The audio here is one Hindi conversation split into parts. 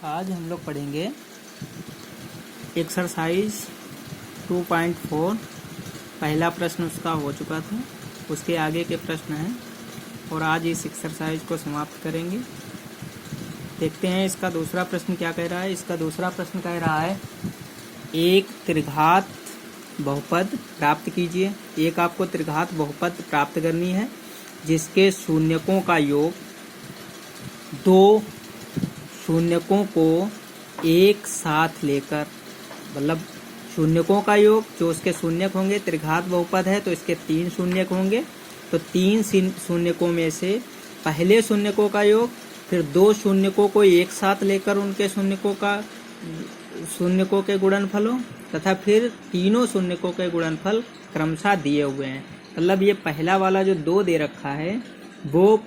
आज हम लोग पढ़ेंगे एक्सरसाइज 2.4। पहला प्रश्न उसका हो चुका था, उसके आगे के प्रश्न हैं और आज इस एक्सरसाइज को समाप्त करेंगे। देखते हैं इसका दूसरा प्रश्न क्या कह रहा है। इसका दूसरा प्रश्न कह रहा है एक त्रिघात बहुपद प्राप्त कीजिए। एक आपको त्रिघात बहुपद प्राप्त करनी है जिसके शून्यकों का योग दो शून्यकों को एक साथ लेकर, मतलब शून्यकों का योग जो उसके शून्यक होंगे, त्रिघात बहुपद है तो इसके 3 शून्यक होंगे, तो 3 शून्यकों में से पहले शून्यकों का योग, फिर 2 शून्यकों को एक साथ लेकर उनके शून्यकों के गुणनफलों तथा फिर तीनों शून्यकों के गुणनफल क्रमशः दिए हुए हैं। मतलब ये पहला वाला जो 2 दे रखा है वो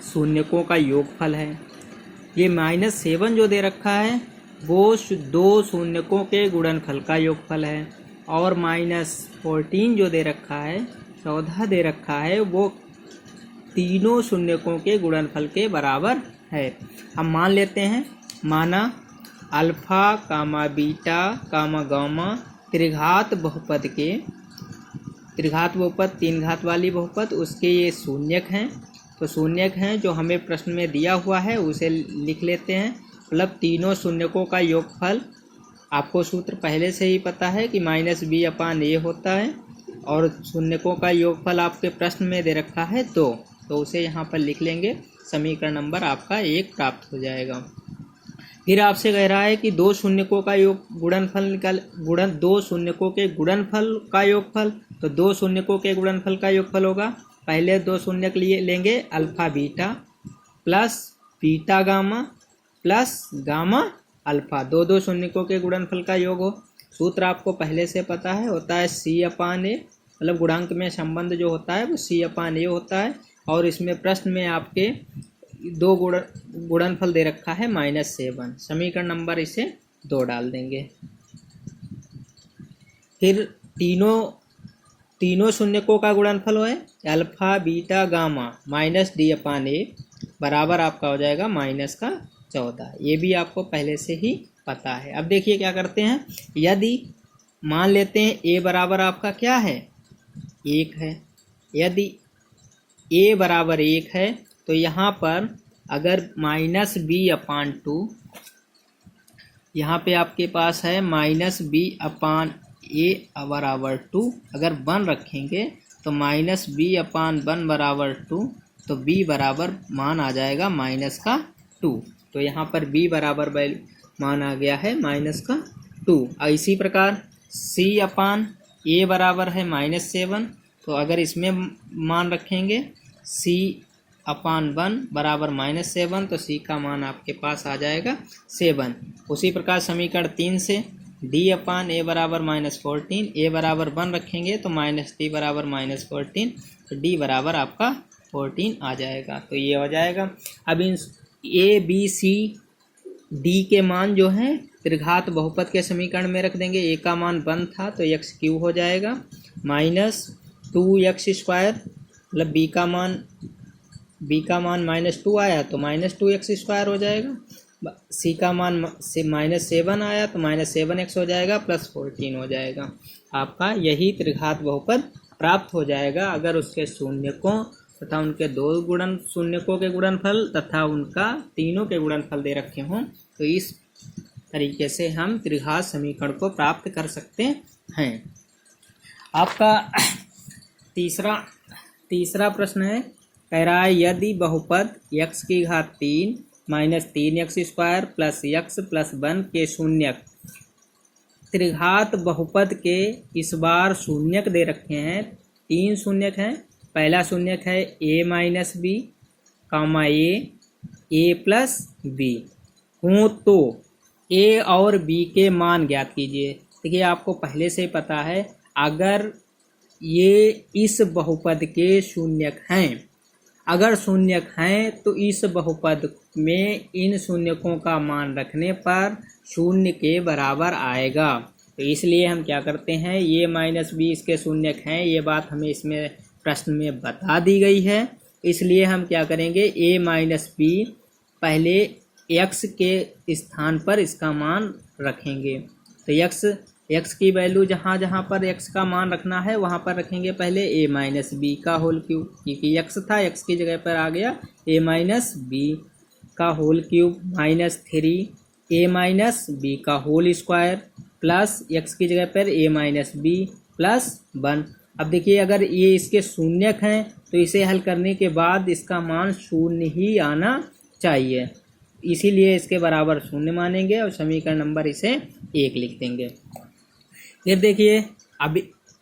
शून्यकों का योगफल है। ये -7 जो दे रखा है वो 2 शून्यकों के गुणनफल का योगफल है, और -14 जो दे रखा है, 14 दे रखा है, वो तीनों शून्यकों के गुणनफल के बराबर है। हम मान लेते हैं, माना अल्फा कामा बीटा कामा गामा त्रिघात बहुपद के, त्रिघात बहुपद 3 घात वाली बहुपद, उसके ये शून्यक हैं। तो शून्यक हैं जो हमें प्रश्न में दिया हुआ है उसे लिख लेते हैं। मतलब तीनों शून्यकों का योगफल, आपको सूत्र पहले से ही पता है कि -b/a होता है, और शून्यकों का योगफल आपके प्रश्न में दे रखा है 2, तो उसे यहाँ पर लिख लेंगे। समीकरण नंबर आपका 1 प्राप्त हो जाएगा। फिर आपसे कह रहा है कि 2 शून्यकों का गुणनफल निकाल, 2 शून्यकों के गुणनफल का योगफल। तो 2 शून्यकों के गुणनफल का योगफल होगा, पहले 2 शून्यक लेंगे alpha beta plus beta gamma plus gamma alpha, 2 शून्यकों के गुणनफल का योग हो। सूत्र आपको पहले से पता है, होता है C/A, मतलब गुणांक में संबंध जो होता है वो C/A होता है। और इसमें प्रश्न में आपके 2 गुणनफल दे रखा है -7। समीकरण नंबर इसे 2 डाल देंगे। फिर तीनों शून्यकों का गुणनफल है अल्फा बीटा गामा -D/A बराबर आपका हो जाएगा -14। ये भी आपको पहले से ही पता है। अब देखिए क्या करते हैं, यदि मान लेते हैं A बराबर आपका क्या है, 1 है। यदि A बराबर 1 है तो यहाँ पर अगर -B/2, यहाँ पे आपके पास है -B/A बराबर 2, अगर 1 रखेंगे तो -B/1 बराबर 2, तो B बराबर मान आ जाएगा -2। तो यहाँ पर B बराबर मान आ गया है -2। इसी प्रकार C/A बराबर है -7, तो अगर इसमें मान रखेंगे C/1 बराबर -7, तो C का मान आपके पास आ जाएगा 7। उसी प्रकार समीकरण 3 से D/A बराबर -14, A बराबर 1 रखेंगे तो -D बराबर -14, तो D बराबर आपका 14 आ जाएगा। तो ये हो जाएगा। अब इन A B C D के मान जो हैं त्रिघात बहुपद के समीकरण में रख देंगे। A का मान 1 था तो x³ हो जाएगा, -2x², मतलब B का मान -2 आया तो -2x² हो जाएगा। C का मान -7 आया तो -7x हो जाएगा, +14 हो जाएगा। आपका यही त्रिघात बहुपद प्राप्त हो जाएगा अगर उसके शून्यकों तथा उनके 2 शून्यकों के गुणनफल तथा उनका तीनों के गुणनफल दे रखे हों। तो इस तरीके से हम त्रिघात समीकरण को प्राप्त कर सकते हैं। आपका तीसरा प्रश्न है, कह रहा है यदि बहुपद x³ -3x² plus x plus 1 के शून्यक त्रिघात बहुपद के इस बार शून्यक दे रखे हैं, 3 शून्यक हैं। पहला शून्यक है A-B, A प्लस B हो, तो A और B के मान ज्ञात कीजिए। देखिए आपको पहले से पता है, अगर ये इस बहुपद के शून्यक हैं, अगर शून्यक हैं तो इस बहुपद में इन शून्यकों का मान रखने पर 0 के बराबर आएगा। तो इसलिए हम क्या करते हैं, A-B इसके शून्यक हैं, ये बात हमें इसमें प्रश्न में बता दी गई है। इसलिए हम क्या करेंगे, A-B पहले x के स्थान पर इसका मान रखेंगे। तो x की वैल्यू जहाँ जहाँ पर x का मान रखना है वहाँ पर रखेंगे पहले a माइनस बी का होल क्यूब, क्योंकि x था, x की जगह पर आ गया a माइनस बी का whole cube minus 3 a minus b का होल स्क्वायर प्लस x की जगह पर a माइनस बी प्लस 1। अब देखिए अगर ये इसके शून्यक हैं तो इसे हल करने के बाद इसका मान शून्य ही आना चाहिए, इसीलिए इसके बराबर शून्य मानेंगे और समीकरण नंबर इसे 1 लिख देंगे। फिर देखिए अब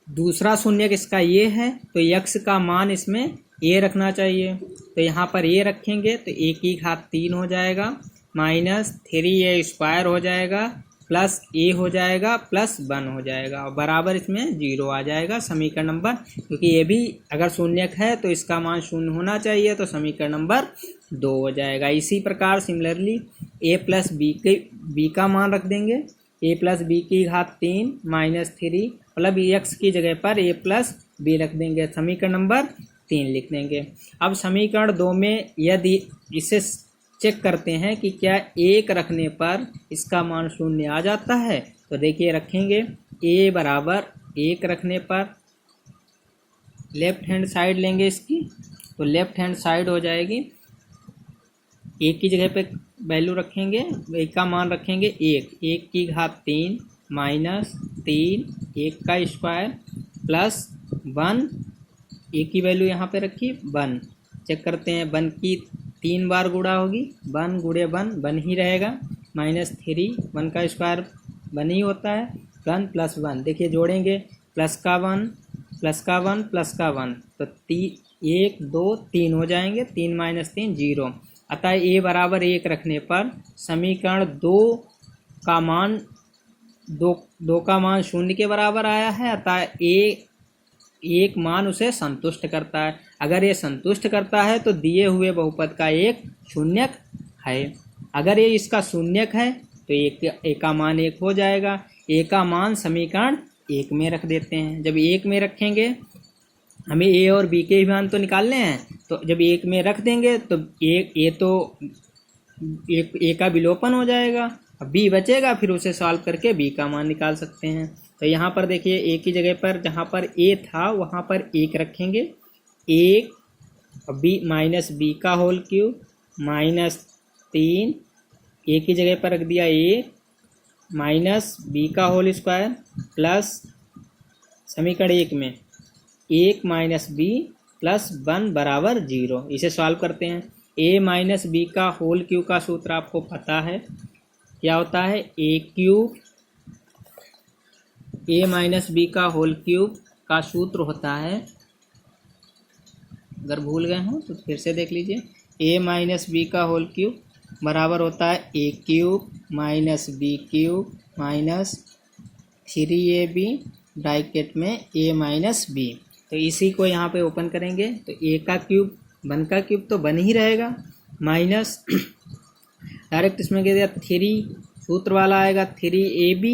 दूसरा शून्यक इसका ये है तो x का मान इसमें a रखना चाहिए, तो यहाँ पर a रखेंगे तो a की घात 3 हो जाएगा माइनस 3a स्क्वायर हो जाएगा प्लस a हो जाएगा प्लस 1 हो जाएगा और बराबर इसमें 0 आ जाएगा समीकरण नंबर, क्योंकि ये भी अगर शून्यक है तो इसका मान शून्य होना चाहिए, तो समीकरण नंबर 2 हो जाएगा। इसी प्रकार सिमिलरली a प्लस बी का मान रख देंगे, a प्लस बी की घात 3 माइनस 3 मतलब x की जगह पर a प्लस बी रख देंगे, समीकरण नंबर 3 लिख देंगे। अब समीकरण 2 में यदि इसे चेक करते हैं कि क्या 1 रखने पर इसका मान शून्य आ जाता है, तो देखिए रखेंगे a बराबर 1 रखने पर लेफ्ट हैंड साइड लेंगे इसकी, तो लेफ्ट हैंड साइड हो जाएगी, एक की जगह पे वैल्यू रखेंगे, एक का मान रखेंगे 1 की घात 3 माइनस 3 1 का स्क्वायर प्लस 1 एक की वैल्यू यहाँ पे रखी 1। चेक करते हैं 1 की 3 बार गुणा होगी, 1 गुणे 1 ही रहेगा माइनस 3 1 का स्क्वायर 1 ही होता है 1 प्लस 1। देखिए जोड़ेंगे प्लस का 1 प्लस का 1 प्लस का 1 तो 1 2 3 हो जाएंगे, 3 माइनस 3 0। अतः a बराबर 1 रखने पर समीकरण 2 का मान 2 का मान शून्य के बराबर आया है, अतः एक मान उसे संतुष्ट करता है। अगर ये संतुष्ट करता है तो दिए हुए बहुपद का एक शून्यक है, अगर ये इसका शून्यक है तो एक का मान 1 हो जाएगा। a का मान समीकरण 1 में रख देते हैं। जब 1 में रखेंगे हमें a और b के मान तो निकालने हैं, तो जब 1 में रख देंगे तो a का विलोपन हो जाएगा, अब b बचेगा, फिर उसे सॉल्व करके b का मान निकाल सकते हैं। तो यहाँ पर देखिए a की जगह पर जहाँ पर a था वहाँ पर 1 रखेंगे, 1 b माइनस बी का होल क्यूब माइनस 3 a की जगह पर रख दिया 1 माइनस बी का होल स्क्वायर प्लस समीकरण 1 में 1 माइनस बी प्लस 1 बराबर 0। इसे सॉल्व करते हैं। a माइनस बी का होल क्यूब का सूत्र आपको पता है, क्या होता है a माइनस बी का होल क्यूब का सूत्र होता है, अगर भूल गए हो तो फिर से देख लीजिए, a माइनस बी का होल क्यूब बराबर होता है a cube minus b cube minus 3ab bracket में a माइनस बी। तो इसी को यहाँ पे ओपन करेंगे तो a का क्यूब 1 का क्यूब तो 1 ही रहेगा माइनस डायरेक्ट इसमें कह दिया 3 सूत्र वाला आएगा 3ab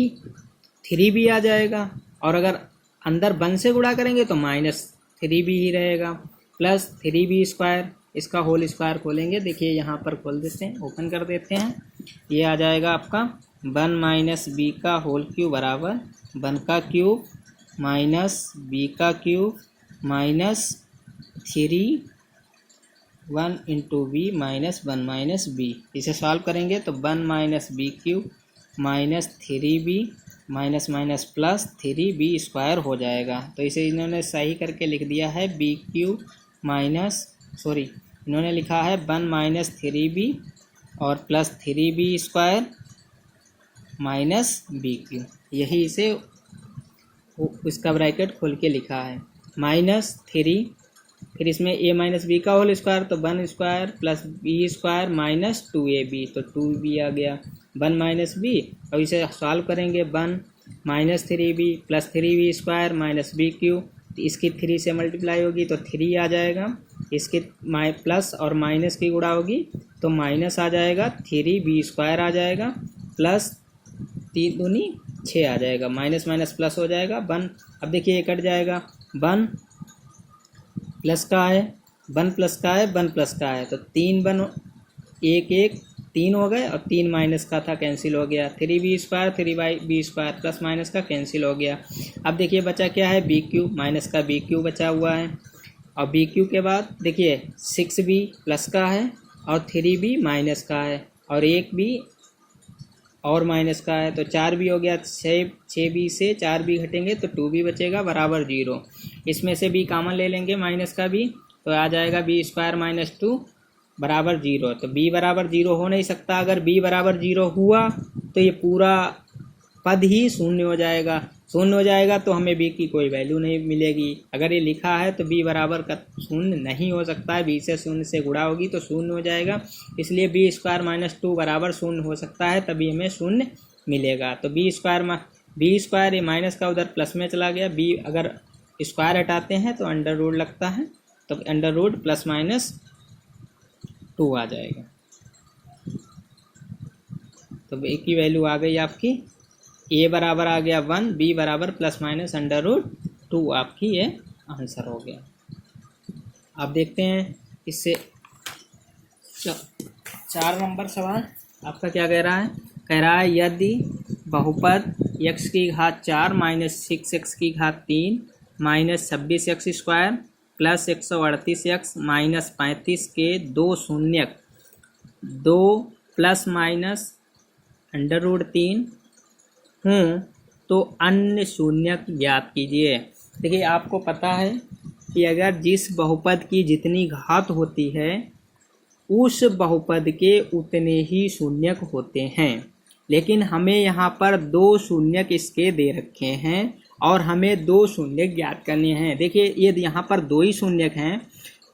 3b आ जाएगा, और अगर अंदर 1 से गुणा करेंगे तो माइनस 3b ही रहेगा प्लस 3b स्क्वायर, इसका होल स्क्वायर खोलेंगे, देखिए यहाँ पर खोल देते हैं, ओपन कर देते हैं, ये आ जाएगा आपका 1 माइनस बी का होल क्यूब बराबर 1 का क्यूब माइनस बी का cube minus 3 1 into b minus 1 minus b. इसे सॉल्व करेंगे तो 1 minus b cube minus 3b minus minus plus 3b square हो जाएगा। तो इसे इन्होंने सही करके लिख दिया है बी क्यूब माइनस इन्होंने लिखा है 1 माइनस 3b और plus 3b square minus b cube, यही इसे इसका ब्रैकेट खोल के लिखा है माइनस 3, फिर इसमें a माइनस बी का होल स्क्वायर तो 1 square plus b square minus 2ab तो 2b आ गया 1 माइनस बी, और इसे सॉल्व करेंगे 1 minus 3b plus 3b square minus b cube, इसकी 3 से मल्टीप्लाई होगी तो 3 आ जाएगा, इसके प्लस और माइनस की गुणा होगी तो माइनस आ जाएगा 3b स्क्वायर आ जाएगा प्लस 3 दूनी 6 आ जाएगा, माइनस माइनस प्लस हो जाएगा 1। अब देखिए ये कट जाएगा, 1 प्लस का है 1 प्लस का है 1 प्लस का है तो 3 1 1 3 हो गए और 3 माइनस का था कैंसिल हो गया, 3b² 3b² प्लस माइनस का कैंसिल हो गया। अब देखिए बचा क्या है, BQ माइनस का BQ बचा हुआ है। और BQ के बाद देखिए 6b प्लस का है और 3b माइनस का है और एक b और माइनस का है, तो 4b हो गया। 6b से 4b घटेंगे तो 2b बचेगा बराबर 0। इसमें से b कॉमन ले लेंगे माइनस का b, तो आ जाएगा b² माइनस 2 बराबर 0। तो b बराबर 0 हो नहीं सकता, अगर b बराबर 0 हुआ तो ये पूरा पद ही शून्य हो जाएगा। शून्य हो जाएगा तो हमें b की कोई वैल्यू नहीं मिलेगी। अगर ये लिखा है तो b बराबर का शून्य नहीं हो सकता है, b से शून्य से गुणा होगी तो शून्य हो जाएगा, इसलिए b² माइनस 2 बराबर शून्य हो सकता है, तभी हमें शून्य मिलेगा। तो b² ये माइनस का उधर प्लस में चला गया, b अगर स्क्वायर हटाते हैं तो अंडर रूट लगता है, तो अंडर रूट प्लस माइनस 2 आ जाएगा। तो b की वैल्यू आ गई आपकी, a बराबर आ गया 1, b बराबर प्लस माइनस अंडर रूट 2, आपकी ये आंसर हो गया। आप देखते हैं इससे 4 नंबर सवाल आपका क्या कह रहा है। कह रहा है यदि बहुपद x की घात 4 माइनस 6x की घात 3 minus 26x² plus 138x minus 35 के दो शून्यक 2 प्लस माइनस अंडर रूट 3 हूँ तो अन्य शून्यक ज्ञात कीजिए। देखिए आपको पता है कि अगर जिस बहुपद की जितनी घात होती है उस बहुपद के उतने ही शून्यक होते हैं, लेकिन हमें यहाँ पर 2 शून्यक इसके दे रखे हैं और हमें 2 शून्यक ज्ञात करने हैं। देखिए ये यहाँ पर 2 ही शून्यक हैं,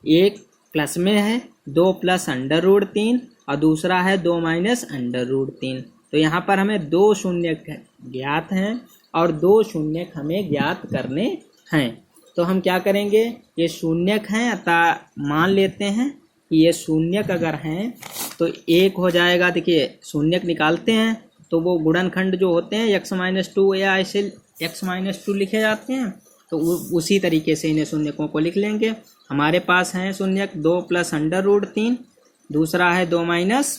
एक प्लस में है 2 प्लस अंडर रूट 3 और दूसरा है 2 माइनस अंडर रूट 3। तो यहाँ पर हमें 2 शून्यक ज्ञात हैं और 2 शून्यक हमें ज्ञात करने हैं। तो हम क्या करेंगे, ये शून्यक हैं अतः मान लेते हैं कि ये शून्यक अगर हैं तो एक हो जाएगा। देखिए शून्यक निकालते हैं तो वो गुणनखंड जो होते हैं x माइनस 2 या ऐसे x माइनस 2 लिखे जाते हैं, तो उसी तरीके से इन्हें शून्यकों को लिख लेंगे। हमारे पास हैं शून्यक 2 प्लस अंडर रूट 3, दूसरा है 2 माइनस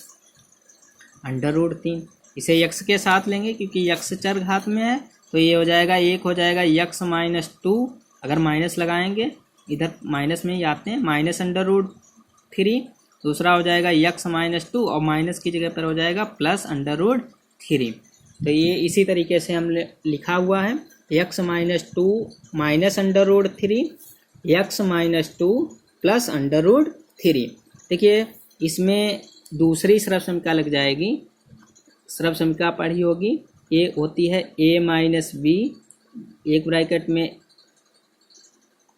अंडर रूट 3। इसे x के साथ लेंगे क्योंकि x चर घात में है, तो ये हो जाएगा एक हो जाएगा x माइनस 2, अगर माइनस लगाएंगे इधर माइनस में ही आते हैं, माइनस अंडर रूट 3। दूसरा हो जाएगा x माइनस 2 और माइनस की जगह पर हो जाएगा प्लस अंडर रूट 3। तो ये इसी तरीके से हम लिखा हुआ है x minus 2 minus under root 3, x minus 2 plus under root 3। देखिए इसमें दूसरी सरल समीकरण लग जाएगी, सरल समीकरण पढ़ी होगी, ये होती है a माइनस b एक ब्रैकेट में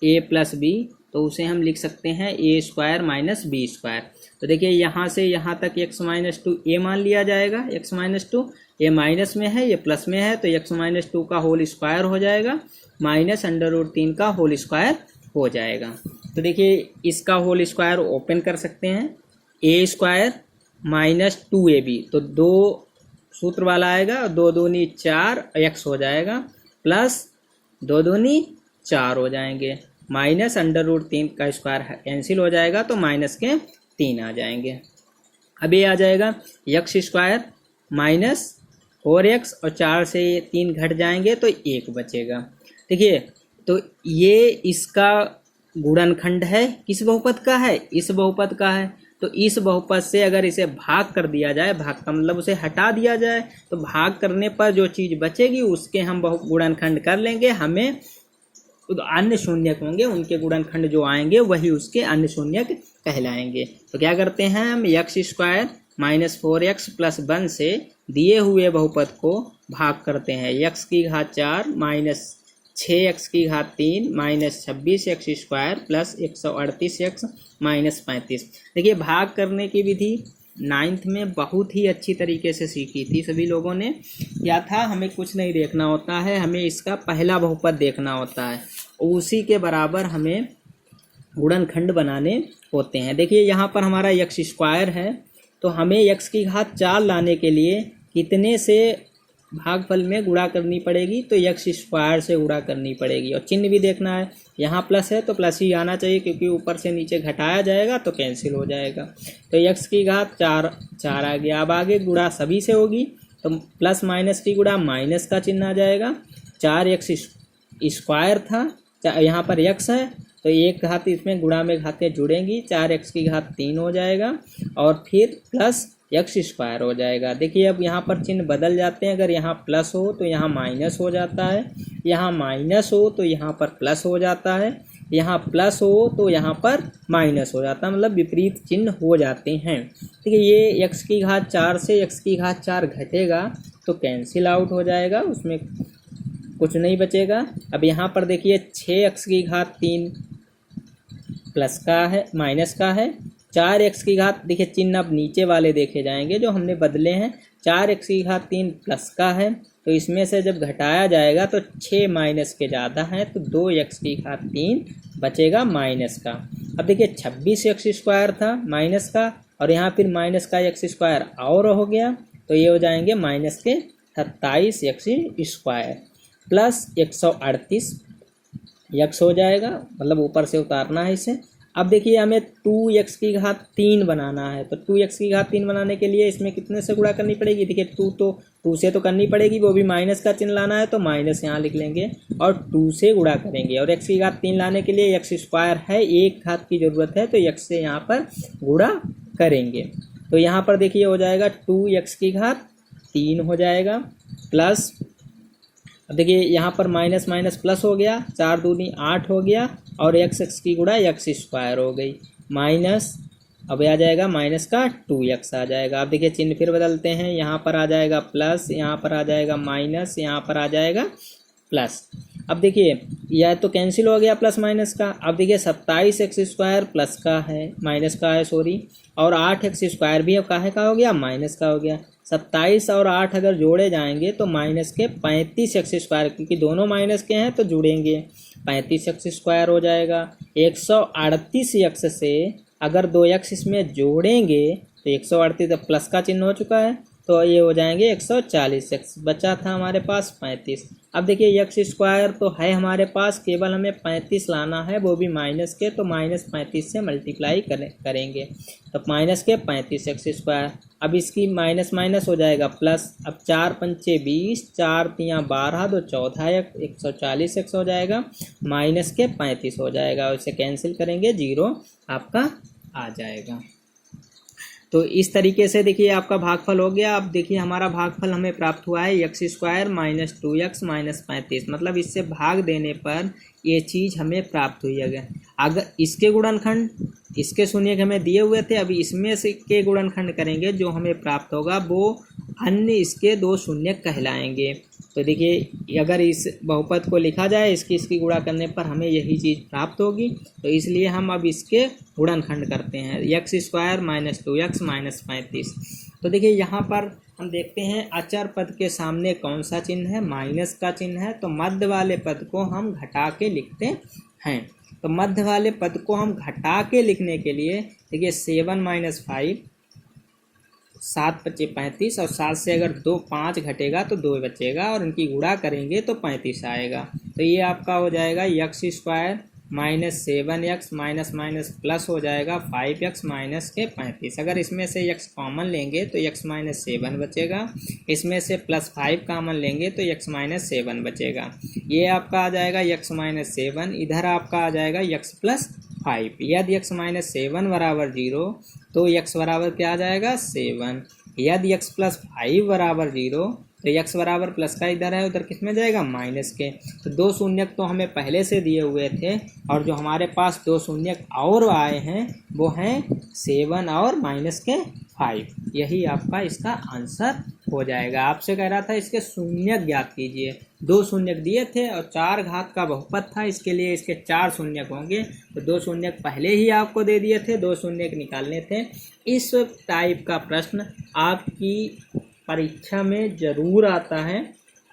a प्लस b, तो उसे हम लिख सकते हैं a² माइनस b²। तो देखिए यहाँ से यहाँ तक x माइनस 2 a मान लिया जाएगा, x माइनस 2 ये माइनस में है ये प्लस में है, तो x माइनस 2 का होल स्क्वायर हो जाएगा माइनस अंडर रूट 3 का होल स्क्वायर हो जाएगा। तो देखिए इसका होल स्क्वायर ओपन कर सकते हैं, a² माइनस 2ab, तो 2 सूत्र वाला आएगा, 2 दूनी 4 x हो जाएगा प्लस 2 दूनी 4 हो जाएंगे, माइनस अंडर रूट 3 का स्क्वायर कैंसिल हो जाएगा तो माइनस के 3 आ जाएंगे। अब ये आ जाएगा x² माइनस 4x और 4 से 3 घट जाएंगे तो 1 बचेगा। देखिए तो ये इसका गुणनखंड है, किस बहुपद का है, इस बहुपद का है। तो इस बहुपद से अगर इसे भाग कर दिया जाए, भाग का मतलब उसे हटा दिया जाए, तो भाग करने पर जो चीज़ बचेगी उसके हम गुणनखंड कर लेंगे, हमें तो अन्य शून्यक होंगे उनके गुणनखंड जो आएंगे वही उसके अन्य शून्यक कहलाएंगे। तो क्या करते हैं हम x² माइनस 4x प्लस 1 से दिए हुए बहुपद को भाग करते हैं, x की घात 4 माइनस 6x की घात 3 minus 26x² plus 138x minus 35। देखिए भाग करने की विधि 9th में बहुत ही अच्छी तरीके से सीखी थी सभी लोगों ने। क्या था, हमें कुछ नहीं देखना होता है, हमें इसका पहला बहुपद देखना होता है, उसी के बराबर हमें गुणनखंड बनाने होते हैं। देखिए यहाँ पर हमारा x² है, तो हमें x की घात 4 लाने के लिए कितने से भागफल में गुणा करनी पड़ेगी तो यक्स स्क्वायर से गुणा करनी पड़ेगी। और चिन्ह भी देखना है, यहाँ प्लस है तो प्लस ही आना चाहिए, क्योंकि ऊपर से नीचे घटाया जाएगा तो कैंसिल हो जाएगा। तो यक्स की घात 4 आ गया। अब आगे गुणा सभी से होगी तो प्लस माइनस की गुणा माइनस का चिन्ह आ जाएगा। 4x स्क्वायर था, यहाँ पर यक्स है तो एक घात इसमें गुणा में घातें जुड़ेंगी, 4x की घात 3 हो जाएगा और फिर प्लस एक्स स्क्वायर हो जाएगा। देखिए अब यहाँ पर चिन्ह बदल जाते हैं, अगर यहाँ प्लस हो तो यहाँ माइनस हो जाता है, यहाँ माइनस हो तो यहाँ पर प्लस हो जाता है, यहाँ प्लस हो तो यहाँ पर माइनस हो जाता है, मतलब विपरीत चिन्ह हो जाते हैं। ठीक है, ये x की घात 4 से x की घात 4 घटेगा तो कैंसिल आउट हो जाएगा, उसमें कुछ नहीं बचेगा। अब यहाँ पर देखिए 6x की घात 3 प्लस का है, माइनस का है। 4x की घात, देखिए चिन्ह अब नीचे वाले देखे जाएंगे जो हमने बदले हैं। 4x की घात 3 प्लस का है, तो इसमें से जब घटाया जाएगा तो 6 माइनस के ज़्यादा है तो 2x की घात 3 बचेगा माइनस का। अब देखिए 26x स्क्वायर था माइनस का, और यहाँ फिर माइनस का x स्क्वायर और हो गया, तो ये हो जाएंगे माइनस के 27x स्क्वायर प्लस 138 x हो जाएगा, मतलब ऊपर से उतारना है इसे। अब देखिए हमें 2x की घात 3 बनाना है, तो 2x की घात 3 बनाने के लिए इसमें कितने से गुणा करनी पड़ेगी? देखिए 2 से तो करनी पड़ेगी, वो भी माइनस का चिन्ह लाना है तो माइनस यहाँ लिख लेंगे और 2 से गुणा करेंगे। और x की घात 3 लाने के लिए x स्क्वायर है, एक घात की ज़रूरत है तो x से यहाँ पर गुणा करेंगे। तो यहाँ पर देखिए हो जाएगा 2x की घात 3 हो जाएगा प्लस, अब देखिए यहाँ पर माइनस माइनस प्लस हो गया, 4 दूनी 8 हो गया और x की गुणा x स्क्वायर हो गई माइनस, अब आ जाएगा माइनस का 2x आ जाएगा। अब देखिए चिन्ह फिर बदलते हैं, यहाँ पर आ जाएगा प्लस, यहाँ पर आ जाएगा माइनस, यहाँ पर आ जाएगा प्लस। अब देखिए यह तो कैंसिल हो गया प्लस माइनस का। अब देखिए 27x स्क्वायर प्लस का है, माइनस का है सॉरी, और 8x स्क्वायर भी अब काहे का हो गया? माइनस का हो गया। 27 और 8 अगर जोड़े जाएंगे तो माइनस के 35x स्क्वायर, क्योंकि दोनों माइनस के हैं तो जुड़ेंगे, 35x स्क्वायर हो जाएगा। 138x से अगर 2x इसमें जोड़ेंगे तो 138 प्लस का चिन्ह हो चुका है तो ये हो जाएंगे 140x, बचा था हमारे पास 35। अब देखिए x स्क्वायर तो है हमारे पास, केवल हमें 35 लाना है, वो भी माइनस के, तो माइनस 35 से मल्टीप्लाई करेंगे तो माइनस के 35x स्क्वायर। अब इसकी माइनस माइनस हो जाएगा प्लस, अब 4 पंचे 20, 4 तियाँ 12, 2 14, 140x हो जाएगा, माइनस के 35 हो जाएगा, उसे कैंसिल करेंगे 0 आपका आ जाएगा। तो इस तरीके से देखिए आपका भागफल हो गया। अब देखिए हमारा भागफल हमें प्राप्त हुआ है x square minus 2x minus 35, मतलब इससे भाग देने पर ये चीज़ हमें प्राप्त हुई है। अगर इसके गुणनखंड, इसके शून्य हमें दिए हुए थे, अभी इसमें से के गुणनखंड करेंगे, जो हमें प्राप्त होगा वो अन्य इसके 2 शून्य कहलाएंगे। तो देखिए अगर इस बहुपद को लिखा जाए, इसकी गुणा करने पर हमें यही चीज़ प्राप्त होगी, तो इसलिए हम अब इसके गुणनखंड करते हैं, x square minus 2x minus 35। तो देखिए यहाँ पर हम देखते हैं अचर पद के सामने कौन सा चिन्ह है? माइनस का चिन्ह है, तो मध्य वाले पद को हम घटा के लिखते हैं। तो मध्य वाले पद को हम घटा के लिखने के लिए देखिए 7 माइनस 5, 7 बचे 35, और 7 से अगर 5 घटेगा तो 2 बचेगा, और इनकी गुणा करेंगे तो 35 आएगा। तो ये आपका हो जाएगा x square minus 7x minus minus plus हो जाएगा 5x माइनस के 35। अगर इसमें से x कॉमन लेंगे तो x माइनस 7 बचेगा, इसमें से प्लस 5 कॉमन लेंगे तो x माइनस 7 बचेगा। ये आपका आ जाएगा x माइनस 7, इधर आपका आ जाएगा x प्लस 5। यदि x माइनस 7 बराबर 0 तो x बराबर क्या आ जाएगा? 7। यदि x प्लस 5 बराबर 0 तो x बराबर प्लस का इधर है, उधर किस में जाएगा? माइनस के। तो 2 शून्यक तो हमें पहले से दिए हुए थे, और जो हमारे पास 2 शून्यक और आए हैं वो हैं 7 और माइनस के 5। यही आपका इसका आंसर हो जाएगा। आपसे कह रहा था इसके शून्यक ज्ञात कीजिए, 2 शून्यक दिए थे और 4 घात का बहुपद था, इसके लिए इसके 4 शून्यक होंगे, तो 2 शून्यक पहले ही आपको दे दिए थे, 2 शून्यक निकालने थे। इस टाइप का प्रश्न आपकी परीक्षा में ज़रूर आता है,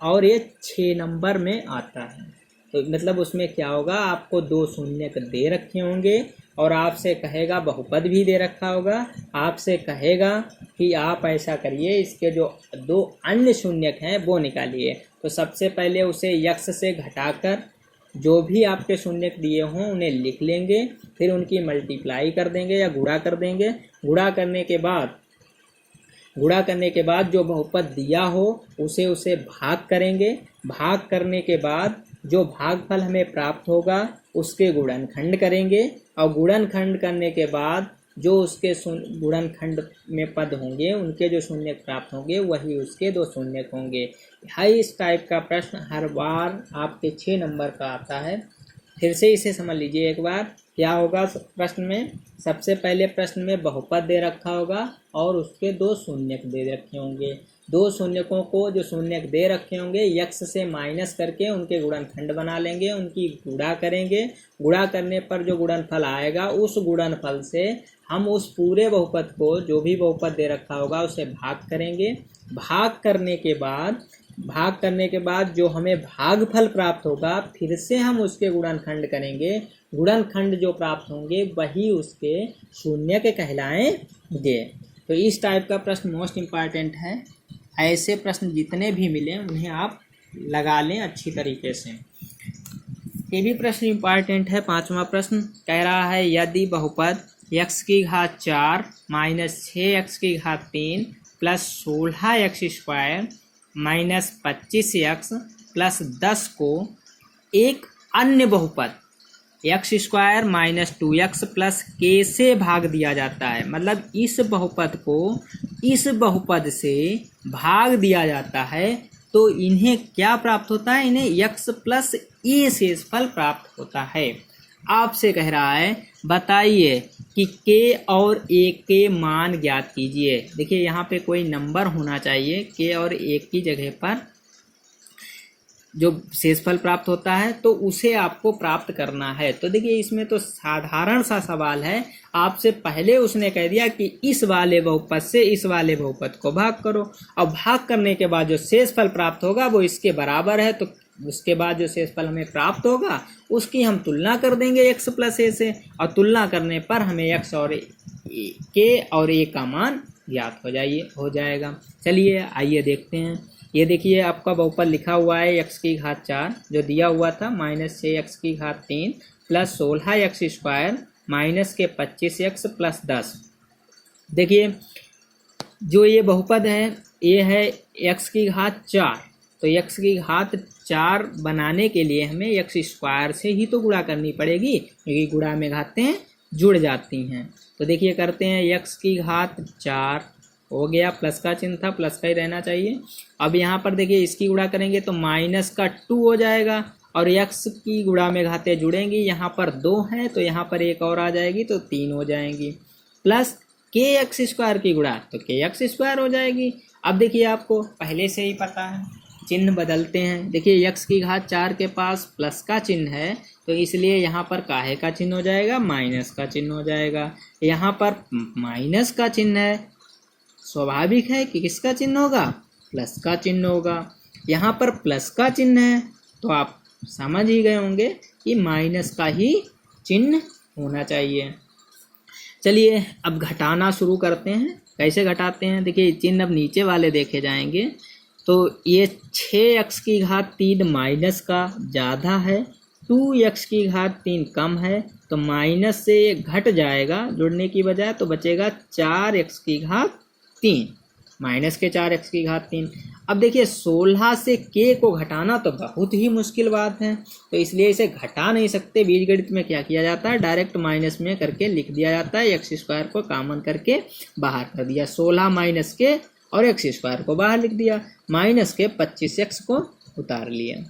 और ये 6 नंबर में आता है। तो मतलब उसमें क्या होगा, आपको 2 शून्यक दे रखे होंगे, और आपसे कहेगा, बहुपद भी दे रखा होगा, आपसे कहेगा कि आप ऐसा करिए, इसके जो दो अन्य शून्यक हैं वो निकालिए। तो सबसे पहले उसे यक्स से घटाकर जो भी आपके शून्यक दिए हों उन्हें लिख लेंगे, फिर उनकी मल्टीप्लाई कर देंगे या गुणा कर देंगे। गुणा करने के बाद जो बहुपद दिया हो उसे भाग करेंगे। भाग करने के बाद जो भागफल हमें प्राप्त होगा उसके गुणनखंड करेंगे, और गुणनखंड करने के बाद जो उसके गुणनखंड में पद होंगे उनके जो शून्यक प्राप्त होंगे वही उसके दो शून्यक होंगे। इस टाइप का प्रश्न हर बार आपके 6 नंबर का आता है। फिर से इसे समझ लीजिए एक बार। क्या होगा प्रश्न में? सबसे पहले प्रश्न में बहुपद दे रखा होगा और उसके दो शून्यक दे रखे होंगे। दो शून्यकों को जो शून्यक दे रखे होंगे यक्स से माइनस करके उनके गुणनखंड बना लेंगे, उनकी गुणा करेंगे। गुणा करने पर जो गुणनफल आएगा उस गुणनफल से हम उस पूरे बहुपद को, जो भी बहुपद दे रखा होगा, उसे भाग करेंगे। भाग करने के बाद जो हमें भागफल प्राप्त होगा फिर से हम उसके गुणनखंड करेंगे। गुणनखंड जो प्राप्त होंगे वही उसके शून्यक कहलाएंगे। तो इस टाइप का प्रश्न मोस्ट इम्पॉर्टेंट है। ऐसे प्रश्न जितने भी मिले उन्हें आप लगा लें अच्छी तरीके से। ये भी प्रश्न इम्पॉर्टेंट है। 5वां प्रश्न कह रहा है, यदि बहुपद x की घात 4 माइनस 6x की घात 3 plus 16x² minus 25x plus 10 को एक अन्य बहुपद x² minus 2x plus k से भाग दिया जाता है, मतलब इस बहुपद को इस बहुपद से भाग दिया जाता है, तो इन्हें क्या प्राप्त होता है? इन्हें x प्लस ए शेषफल प्राप्त होता है। आपसे कह रहा है बताइए कि k और a के मान ज्ञात कीजिए। देखिए यहाँ पे कोई नंबर होना चाहिए, k और a की जगह पर जो शेषफल प्राप्त होता है तो उसे आपको प्राप्त करना है। तो देखिए इसमें तो साधारण सा सवाल है। आपसे पहले उसने कह दिया कि इस वाले बहुपद से इस वाले बहुपद को भाग करो, और भाग करने के बाद जो शेषफल प्राप्त होगा वो इसके बराबर है, तो उसके बाद जो शेषफल हमें प्राप्त होगा उसकी हम तुलना कर देंगे x प्लस a से, और तुलना करने पर हमें x और k और a का मान ज्ञात हो जाएगा। चलिए आइए देखते हैं। ये देखिए आपका बहुपद लिखा हुआ है x की घात 4 जो दिया हुआ था माइनस 6x की घात 3 प्लस 16x² माइनस के 25x प्लस 10। देखिए जो ये बहुपद है ये है x की घात 4, तो x की घात 4 बनाने के लिए हमें x² से ही तो गुणा करनी पड़ेगी, क्योंकि गुणा में घातें जुड़ जाती हैं। तो देखिए करते हैं, x की घात 4 हो गया, प्लस का चिन्ह था, प्लस का ही रहना चाहिए। अब यहाँ पर देखिए इसकी गुणा करेंगे तो माइनस का 2 हो जाएगा, और x की गुणा में घातें जुड़ेंगी, यहाँ पर 2 है तो यहाँ पर एक और आ जाएगी तो 3 हो जाएंगी, प्लस kx² की गुणा तो kx² हो जाएगी। अब देखिए आपको पहले से ही पता है, चिन्ह बदलते हैं। देखिए x की घात 4 के पास प्लस का चिन्ह है, तो इसलिए यहाँ पर काहे का चिन्ह हो जाएगा? माइनस का चिन्ह हो जाएगा। यहाँ पर माइनस का चिन्ह है, स्वाभाविक है कि किसका चिन्ह होगा? प्लस का चिन्ह होगा। यहाँ पर प्लस का चिन्ह है तो आप समझ ही गए होंगे कि माइनस का ही चिन्ह होना चाहिए। चलिए अब घटाना शुरू करते हैं। कैसे घटाते हैं? देखिए चिन्ह अब नीचे वाले देखे जाएंगे, तो ये 6x की घात 3 माइनस का ज़्यादा है, 2x की घात 3 कम है, तो माइनस से ये घट जाएगा जुड़ने की बजाय, तो बचेगा 4x की घात 3, माइनस के 4x की घात 3। अब देखिए 16 से k को घटाना तो बहुत ही मुश्किल बात है, तो इसलिए इसे घटा नहीं सकते। बीजगणित में क्या किया जाता है? डायरेक्ट माइनस में करके लिख दिया जाता है, x² को कॉमन करके बाहर कर दिया, 16 माइनस के और x² को बाहर लिख दिया, माइनस के 25x को उतार लिया।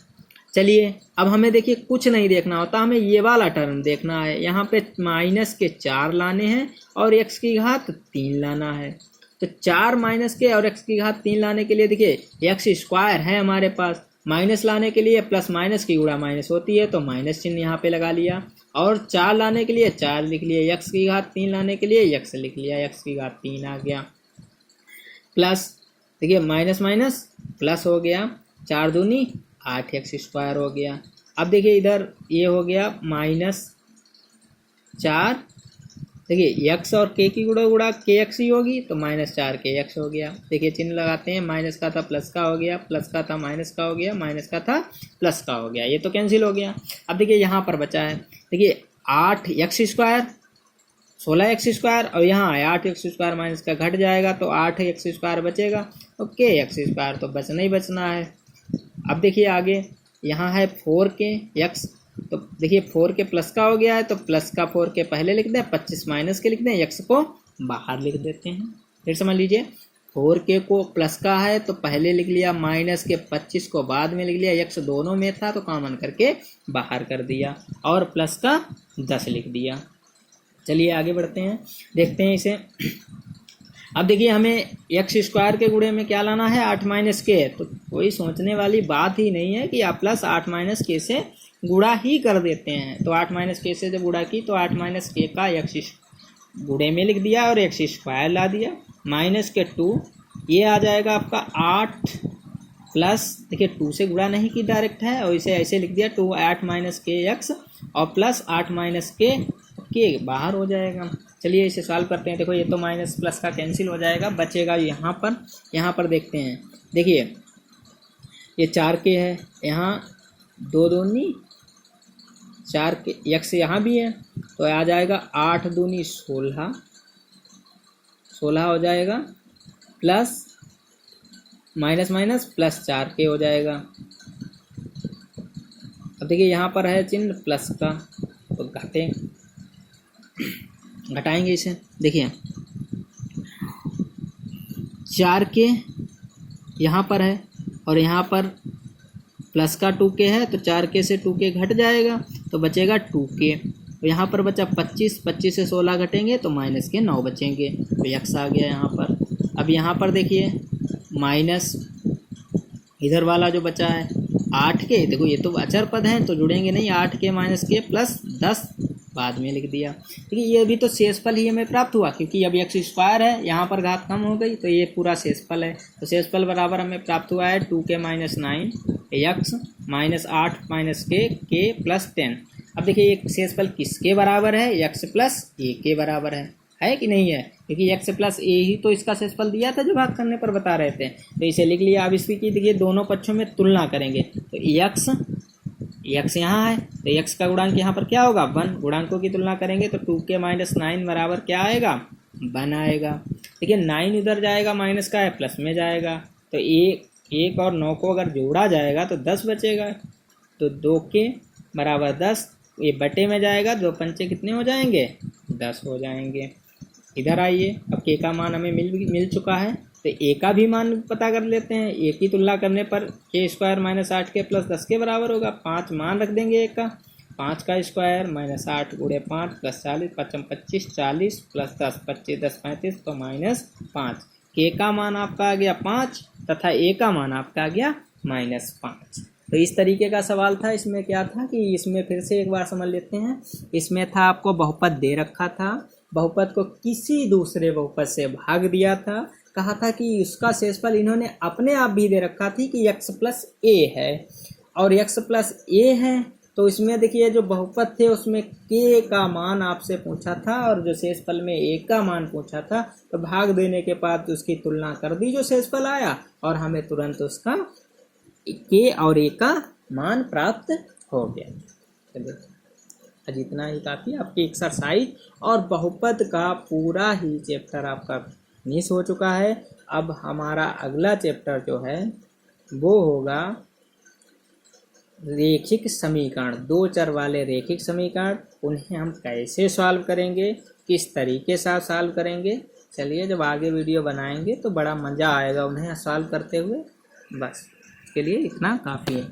चलिए अब हमें देखिए कुछ नहीं देखना होता, हमें ये वाला टर्म देखना है। यहाँ पे माइनस के 4 लाने हैं और x की घात 3 लाना है, तो 4 माइनस के और x की घात 3 लाने के लिए देखिए x² है हमारे पास, माइनस लाने के लिए प्लस माइनस की गुणा माइनस होती है तो माइनस चिन्ह यहाँ पे लगा लिया, और 4 लाने के लिए 4 लिख लिया, x की घात 3 लाने के लिए x लिख लिया, x की घात 3 आ गया, प्लस देखिए माइनस माइनस प्लस हो गया, 4 दूनी 8x² हो गया। अब देखिए इधर ये हो गया माइनस 4 देखिए x और k की गुणा के एक्स ही होगी, तो -4kx हो गया। देखिए चिन्ह लगाते हैं, माइनस का था प्लस का हो गया, प्लस का था माइनस का हो गया, माइनस का था प्लस का हो गया, ये तो कैंसिल हो गया। अब देखिए यहाँ पर बचा है, देखिए 8x² 16x² और यहाँ है 8x² माइनस का घट जाएगा तो 8x² बचेगा, और kx² तो बचना ही बचना है। अब देखिए आगे यहाँ है 4kx, तो देखिए 4k प्लस का हो गया है, तो प्लस का 4k पहले लिख दें, 25 माइनस के लिख दें, x को बाहर लिख देते हैं। फिर समझ लीजिए 4k को प्लस का है तो पहले लिख लिया, माइनस के 25 को बाद में लिख लिया, x दोनों में था तो कॉमन करके बाहर कर दिया, और प्लस का 10 लिख दिया। चलिए आगे बढ़ते हैं, देखते हैं इसे। अब देखिए हमें x² के गुणे में क्या लाना है, 8 माइनस के, तो कोई सोचने वाली बात ही नहीं है कि आप प्लस 8 माइनस के से गुणा ही कर देते हैं। तो 8 माइनस के से जब गुणा की तो 8 माइनस के का x गुणे में लिख दिया और x² ला दिया, माइनस के 2, ये आ जाएगा आपका 8 प्लस, देखिए 2 से गुणा नहीं की डायरेक्ट है, और इसे ऐसे लिख दिया 2 8 माइनस के x और प्लस 8 माइनस के बाहर हो जाएगा। चलिए इसे सॉल्व करते हैं। देखो ये तो माइनस प्लस का कैंसिल हो जाएगा, बचेगा यहाँ पर देखते हैं। देखिए ये 4k है, यहाँ 2 दूनी 4k, x यहाँ भी है तो आ जाएगा 8 दूनी 16 हो जाएगा, plus minus minus plus 4k हो जाएगा। अब देखिए यहाँ पर है चिन्ह प्लस का, तो घटाएंगे इसे। देखिए 4k यहाँ पर है और यहाँ पर प्लस का 2k है, तो 4k से 2k घट जाएगा तो बचेगा 2k। तो यहाँ पर बचा 25 से 16 घटेंगे तो माइनस के 9 बचेंगे, तो x आ गया यहाँ पर। अब यहाँ पर देखिए माइनस इधर वाला जो बचा है 8k, देखो ये तो अचर पद हैं तो जुड़ेंगे नहीं, 8k माइनस के प्लस 10 बाद में लिख दिया। देखिए ये भी तो शेषफल ही हमें प्राप्त हुआ, क्योंकि अब x² है, यहाँ पर घात कम हो गई तो ये पूरा शेषफल है। तो शेषफल बराबर हमें प्राप्त हुआ है 2k minus 9 x minus 8 minus k plus 10। अब देखिए ये शेषफल किसके बराबर है, x प्लस a के बराबर है कि नहीं है, क्योंकि x प्लस a ही तो इसका शेषफल दिया था जो भाग करने पर बता रहे थे। तो इसे लिख लिया। अब इसकी देखिए दोनों पक्षों में तुलना करेंगे, तो x यहाँ है तो x का गुणांक यहाँ पर क्या होगा 1, गुणांकों की तुलना करेंगे तो 2k माइनस 9 बराबर क्या आएगा 1 आएगा। देखिए 9 उधर जाएगा, माइनस का है प्लस में जाएगा, तो 1 और 9 को अगर जोड़ा जाएगा तो 10 बचेगा, तो 2k बराबर 10, ये बटे में जाएगा, 2 पंचे कितने हो जाएंगे 10 हो जाएंगे। इधर आइए, अब k का मान हमें मिल चुका है, तो a का भी मान पता कर लेते हैं। a की तुलना करने पर k² माइनस 8k प्लस 10 के बराबर होगा। 5 मान रख देंगे a का, 5 का स्क्वायर माइनस 8 गुणे 5 प्लस 40 5 25 40 प्लस 10 25 10 35, तो -5। k का मान आपका आ गया 5 तथा a का मान आपका आ गया -5। तो इस तरीके का सवाल था। इसमें क्या था कि इसमें फिर से एक बार समझ लेते हैं। इसमें था आपको बहुपद दे रखा था, बहुपद को किसी दूसरे बहुपद से भाग दिया था, कहा था कि उसका शेषफल इन्होंने अपने आप भी दे रखा थी कि x प्लस a है, और x प्लस a है तो इसमें देखिए जो बहुपद थे उसमें k का मान आपसे पूछा था और जो शेषफल में a का मान पूछा था, तो भाग देने के बाद उसकी तुलना कर दी जो शेषफल आया और हमें तुरंत उसका k और a का मान प्राप्त हो गया। चलिए आज इतना ही काफ़ी, आपकी एक्सरसाइज और बहुपद का पूरा ही चैप्टर आपका फिनिश हो चुका है। अब हमारा अगला चैप्टर जो है वो होगा रेखिक समीकरण, 2 चर वाले रेखिक समीकरण। उन्हें हम कैसे सॉल्व करेंगे, किस तरीके से सॉल्व करेंगे, चलिए जब आगे वीडियो बनाएंगे तो बड़ा मज़ा आएगा उन्हें सॉल्व करते हुए। बस इसके लिए इतना काफ़ी है।